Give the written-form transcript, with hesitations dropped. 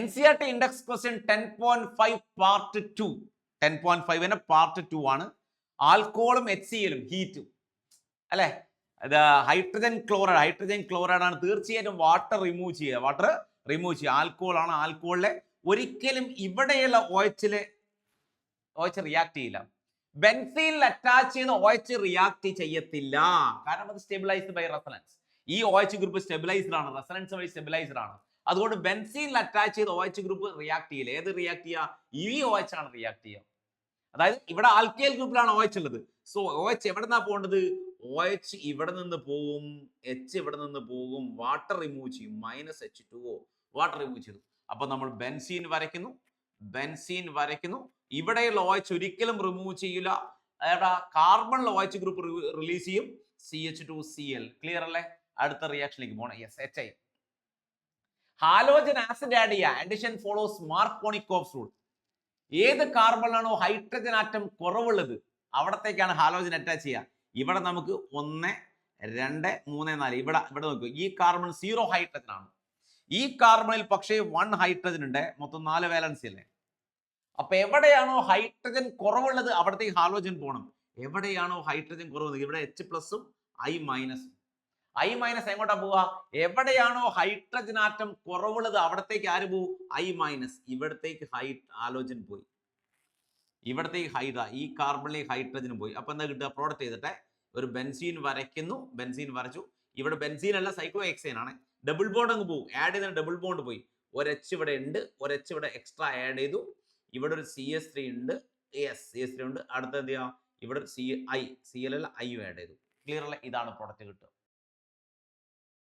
NCERT index question 10.5 part 2. 10.5 part 2 ആണ്. ആൽക്കോളും HCl ഹീറ്റും അല്ലെ, hydrogen chloride ആണ്. തീർച്ചയായിട്ടും വാട്ടർ റിമൂവ് ചെയ്യുക. ആൽക്കോൾ ആണ്. ആൽക്കോളിലെ ഒരിക്കലും ഇവിടെയുള്ള OH റിയാക്ട് ചെയ്യില്ല. ബെൻസീനിൽ അറ്റാച്ച് ചെയ്യുന്ന OH റിയാക്ട് ചെയ്യത്തില്ല, കാരണം അത് സ്റ്റെബിലൈസ്ഡ് ബൈ റെസൊണൻസ്. ഈ OH ഗ്രൂപ്പ് സ്റ്റെബിലൈസ്ഡ് ആണ്, റെസൊണൻസ് വഴി സ്റ്റെബിലൈസ്ഡ് ആണ്. അതുകൊണ്ട് ബെൻസീനിൽ അറ്റാച്ച് ചെയ്ത OH ഗ്രൂപ്പ് റിയാക്ട് ചെയ്യില്ല. ഏത് റിയാക്ട് ചെയ്യുക? ഈ OH ആണ് റിയാക്ട് ചെയ്യുക. അതായത് ഇവിടെ ആൽക്കൈൽ ഗ്രൂപ്പിലാണ് OH ഉള്ളത്. സോ OH എവിടെ നിന്നാ പോകേണ്ടത്? OH ഇവിടെ നിന്ന് പോകും, H ഇവിടെ നിന്ന് പോകും, വാട്ടർ റിമൂവ് ചെയ്യും, -H2O വാട്ടർ റിമൂവ് ചെയ്തു. അപ്പൊ നമ്മൾ ബെൻസീൻ വരയ്ക്കുന്നു. ഇവിടെയുള്ള OH ഒരിക്കലും റിമൂവ് ചെയ്യില്ല. കാർബണിൽ OH ഗ്രൂപ്പ് റിലീസ് ചെയ്യും, CH2Cl. ക്ലിയർ അല്ലേ? അടുത്ത റിയാക്ഷനിലേക്ക് പോകണം. Yes, HI. Halogen acid add ചെയ്യുക. Addition follows Markovnikov's rule. ഏത് കാർബണിലാണോ ഹൈഡ്രജൻ ആറ്റം കുറവുള്ളത് അവിടത്തേക്കാണ് ഹാലോജൻ അറ്റാച്ച് ചെയ്യുക. ഇവിടെ നമുക്ക് 1, 2, 3, 4 ഇവിടെ നോക്കുക. ഈ കാർബൺ 0 ഹൈഡ്രജൻ ആണ്. ഈ കാർബണിൽ പക്ഷേ 1 ഹൈഡ്രജൻ ഉണ്ട്. മൊത്തം 4 വാലൻസി അല്ലേ? അപ്പൊ എവിടെയാണോ ഹൈഡ്രജൻ കുറവുള്ളത് അവിടത്തേക്ക് ഹാലോജൻ പോകണം. എവിടെയാണോ ഹൈഡ്രജൻ കുറവുള്ളത് ഇവിടെ H+ഉം I- എങ്ങോട്ടാ പോവുക? എവിടെയാണോ ഹൈഡ്രജൻ ആറ്റം കുറവുള്ളത് അവിടത്തേക്ക് ആര് പോവും? I-. ഇവിടത്തേക്ക് ഹാലോജൻ പോയി. ഇവിടത്തേക്ക് ഈ കാർബണിലേക്ക് ഹൈഡ്രജൻ പോയി. അപ്പൊ എന്താ കിട്ടുക? പ്രോഡക്റ്റ് ചെയ്തിട്ട് ഒരു ബെൻസീൻ വരയ്ക്കുന്നു. ബെൻസീൻ വരച്ചു. ഇവിടെ ബെൻസീൻ അല്ല, സൈക്ലോഹെക്സേൻ ആണ്. ഡബിൾ ബോണ്ട് അങ്ങ് പോകും. ആഡ് ചെയ്ത ഡബിൾ ബോണ്ട് പോയി. ഒരു H ഇവിടെ ഉണ്ട്, ഒരു H ഇവിടെ എക്സ്ട്രാ ആഡ് ചെയ്തു. ഇവിടെ ഒരു CH3 ഉണ്ട്. CH3 ഉണ്ട്. അടുത്ത എന്ത് ചെയ്യാം? ഇവിടെ ഒരു Cl അല്ല, I ആഡ് ചെയ്തു. ക്ലിയർ അല്ലേ? ഇതാണ് പ്രോഡക്റ്റ് കിട്ടുക.